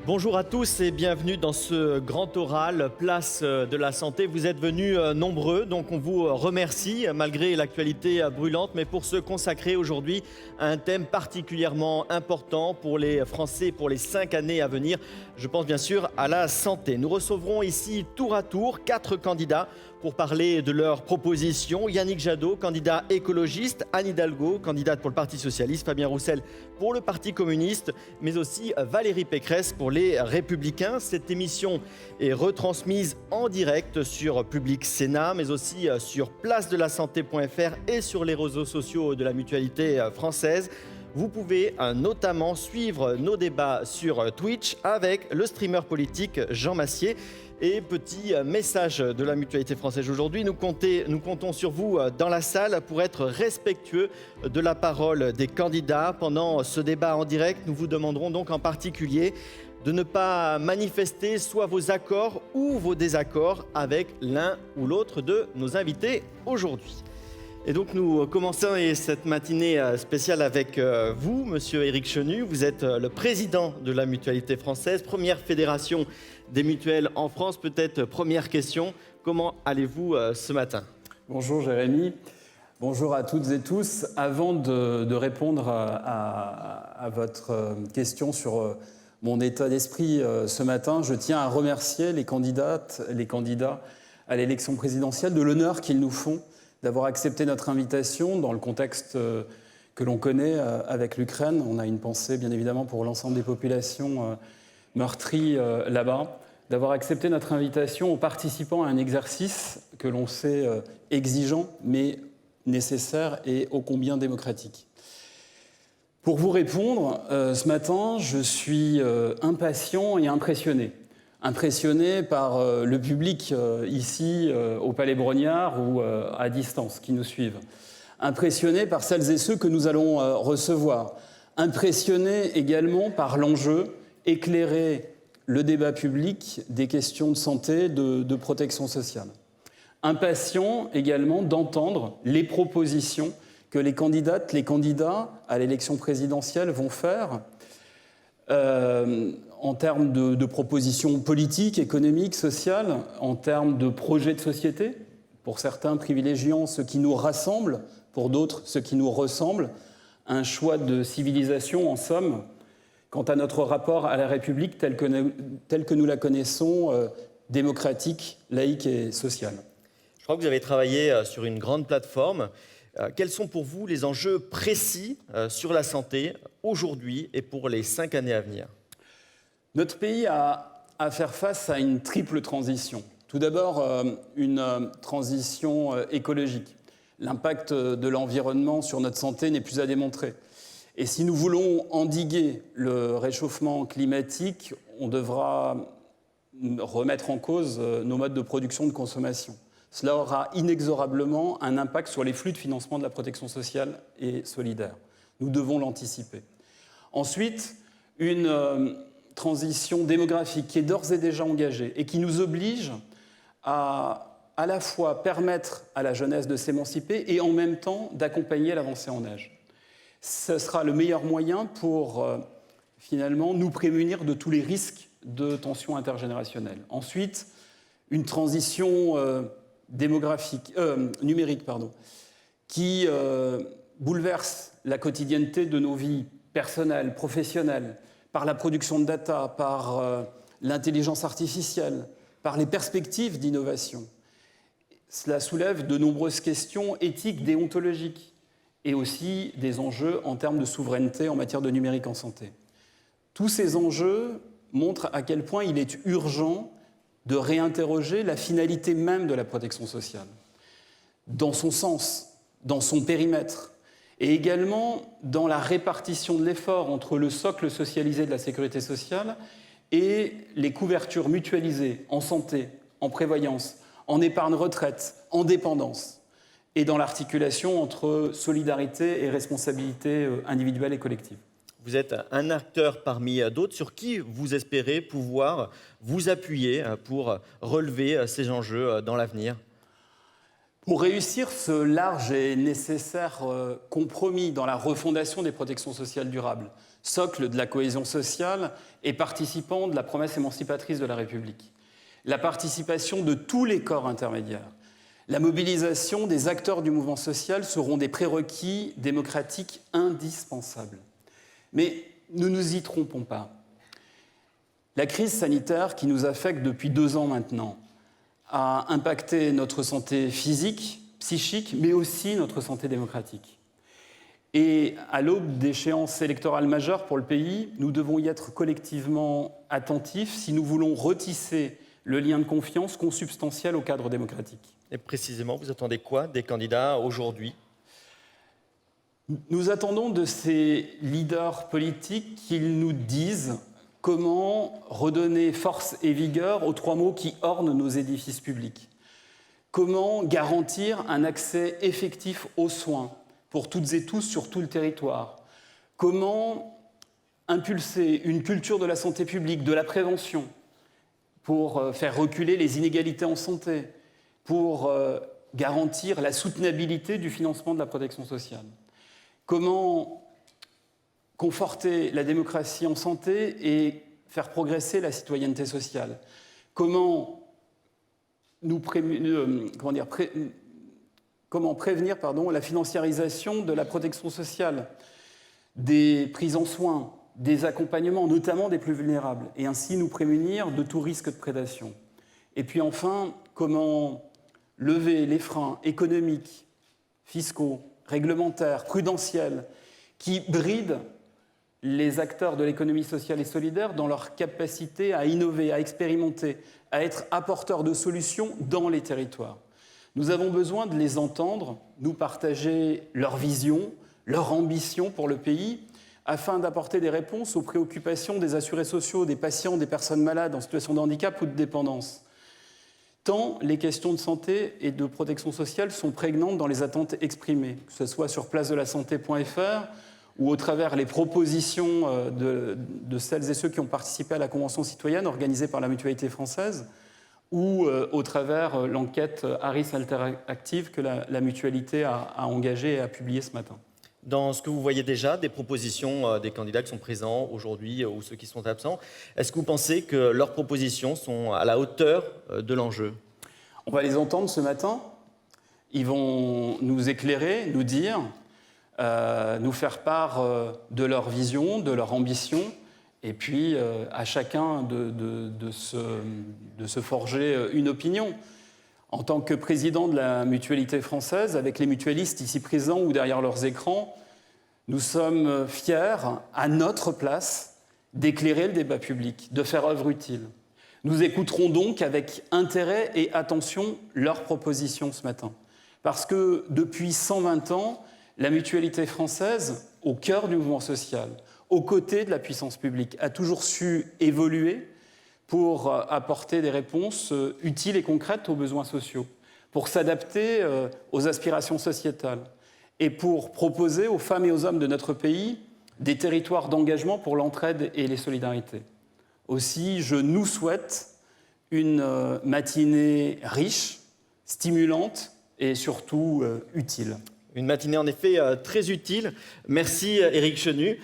Bonjour à tous et bienvenue dans ce grand oral Place de la Santé. Vous êtes venus nombreux, donc on vous remercie malgré l'actualité brûlante, mais pour se consacrer aujourd'hui à un thème particulièrement important pour les Français pour les 5 années à venir. Je pense bien sûr à la santé. Nous recevrons ici tour à tour 4 candidats pour parler de leurs propositions. Yannick Jadot, candidat écologiste, Anne Hidalgo, candidate pour le Parti Socialiste, Fabien Roussel pour le Parti Communiste, mais aussi Valérie Pécresse pour les Républicains. Cette émission est retransmise en direct sur Public Sénat, mais aussi sur placedelasanté.fr et sur les réseaux sociaux de la Mutualité française. Vous pouvez notamment suivre nos débats sur Twitch avec le streamer politique Jean Massier. Et petit message de la Mutualité française aujourd'hui, nous comptons sur vous dans la salle pour être respectueux de la parole des candidats. Pendant ce débat en direct, nous vous demanderons donc en particulier de ne pas manifester soit vos accords ou vos désaccords avec l'un ou l'autre de nos invités aujourd'hui. Et donc nous commençons cette matinée spéciale avec vous, Monsieur Éric Chenu. Vous êtes le président de la Mutualité française, première fédération des mutuelles en France. Peut-être première question, comment allez-vous ce matin ? Bonjour Jérémy, bonjour à toutes et tous. Avant de répondre à votre question sur mon état d'esprit ce matin, je tiens à remercier les candidats à l'élection présidentielle de l'honneur qu'ils nous font d'avoir accepté notre invitation dans le contexte que l'on connaît avec l'Ukraine. On a une pensée bien évidemment pour l'ensemble des populations meurtries là-bas, d'avoir accepté notre invitation en participant à un exercice que l'on sait exigeant mais nécessaire et ô combien démocratique. Pour vous répondre, ce matin, je suis impatient et impressionné. Impressionné par le public ici au Palais Brongniart ou à distance qui nous suivent. Impressionné par celles et ceux que nous allons recevoir. Impressionné également par l'enjeu, éclairer le débat public des questions de santé, de protection sociale. Impatient également d'entendre les propositions que les candidates, les candidats à l'élection présidentielle vont faire en termes de propositions politiques, économiques, sociales, en termes de projets de société, pour certains privilégiant ce qui nous rassemble, pour d'autres ce qui nous ressemble, un choix de civilisation en somme, quant à notre rapport à la République telle que nous la connaissons, démocratique, laïque et sociale. Je crois que vous avez travaillé sur une grande plateforme. Quels sont pour vous les enjeux précis sur la santé aujourd'hui et pour les 5 années à venir ? Notre pays a à faire face à une triple transition. Tout d'abord, une transition écologique. L'impact de l'environnement sur notre santé n'est plus à démontrer. Et si nous voulons endiguer le réchauffement climatique, on devra remettre en cause nos modes de production et de consommation. Cela aura inexorablement un impact sur les flux de financement de la protection sociale et solidaire. Nous devons l'anticiper. Ensuite, une transition démographique qui est d'ores et déjà engagée et qui nous oblige à la fois permettre à la jeunesse de s'émanciper et en même temps d'accompagner l'avancée en âge. Ce sera le meilleur moyen pour finalement nous prémunir de tous les risques de tensions intergénérationnelles. Ensuite, une transition numérique, qui bouleverse la quotidienneté de nos vies personnelles, professionnelles, par la production de data, par l'intelligence artificielle, par les perspectives d'innovation. Cela soulève de nombreuses questions éthiques, déontologiques, et aussi des enjeux en termes de souveraineté en matière de numérique en santé. Tous ces enjeux montrent à quel point il est urgent de réinterroger la finalité même de la protection sociale, dans son sens, dans son périmètre, et également dans la répartition de l'effort entre le socle socialisé de la sécurité sociale et les couvertures mutualisées en santé, en prévoyance, en épargne retraite, en dépendance, et dans l'articulation entre solidarité et responsabilité individuelle et collective. Vous êtes un acteur parmi d'autres sur qui vous espérez pouvoir vous appuyer pour relever ces enjeux dans l'avenir ? Pour réussir ce large et nécessaire compromis dans la refondation des protections sociales durables, socle de la cohésion sociale et participant de la promesse émancipatrice de la République, la participation de tous les corps intermédiaires, la mobilisation des acteurs du mouvement social seront des prérequis démocratiques indispensables. Mais ne nous y trompons pas. La crise sanitaire qui nous affecte depuis 2 ans maintenant a impacté notre santé physique, psychique, mais aussi notre santé démocratique. Et à l'aube d'échéances électorales majeures pour le pays, nous devons y être collectivement attentifs si nous voulons retisser le lien de confiance consubstantiel au cadre démocratique. Et précisément, vous attendez quoi des candidats aujourd'hui ? Nous attendons de ces leaders politiques qu'ils nous disent comment redonner force et vigueur aux 3 mots qui ornent nos édifices publics. Comment garantir un accès effectif aux soins pour toutes et tous sur tout le territoire. Comment impulser une culture de la santé publique, de la prévention, pour faire reculer les inégalités en santé, pour garantir la soutenabilité du financement de la protection sociale. Comment conforter la démocratie en santé et faire progresser la citoyenneté sociale. Comment prévenir la financiarisation de la protection sociale, des prises en soins, des accompagnements, notamment des plus vulnérables, et ainsi nous prémunir de tout risque de prédation. Et puis enfin, comment lever les freins économiques, fiscaux, réglementaires, prudentiels, qui brident les acteurs de l'économie sociale et solidaire dans leur capacité à innover, à expérimenter, à être apporteurs de solutions dans les territoires. Nous avons besoin de les entendre, nous partager leur vision, leur ambition pour le pays, afin d'apporter des réponses aux préoccupations des assurés sociaux, des patients, des personnes malades en situation de handicap ou de dépendance. Tant les questions de santé et de protection sociale sont prégnantes dans les attentes exprimées, que ce soit sur placedelasanté.fr ou au travers les propositions de celles et ceux qui ont participé à la Convention citoyenne organisée par la Mutualité française, ou au travers l'enquête Harris Interactive que la Mutualité a engagée et a publiée ce matin. Dans ce que vous voyez déjà, des propositions des candidats qui sont présents aujourd'hui ou ceux qui sont absents, est-ce que vous pensez que leurs propositions sont à la hauteur de l'enjeu ? On va les entendre ce matin. Ils vont nous éclairer, nous dire, nous faire part de leur vision, de leur ambition, et puis à chacun de se forger une opinion. En tant que président de la Mutualité française, avec les mutualistes ici présents ou derrière leurs écrans, nous sommes fiers, à notre place, d'éclairer le débat public, de faire œuvre utile. Nous écouterons donc avec intérêt et attention leurs propositions ce matin. Parce que depuis 120 ans, la Mutualité française, au cœur du mouvement social, aux côtés de la puissance publique, a toujours su évoluer pour apporter des réponses utiles et concrètes aux besoins sociaux, pour s'adapter aux aspirations sociétales et pour proposer aux femmes et aux hommes de notre pays des territoires d'engagement pour l'entraide et les solidarités. Aussi, je nous souhaite une matinée riche, stimulante et surtout utile. Une matinée en effet très utile. Merci Éric Chenu.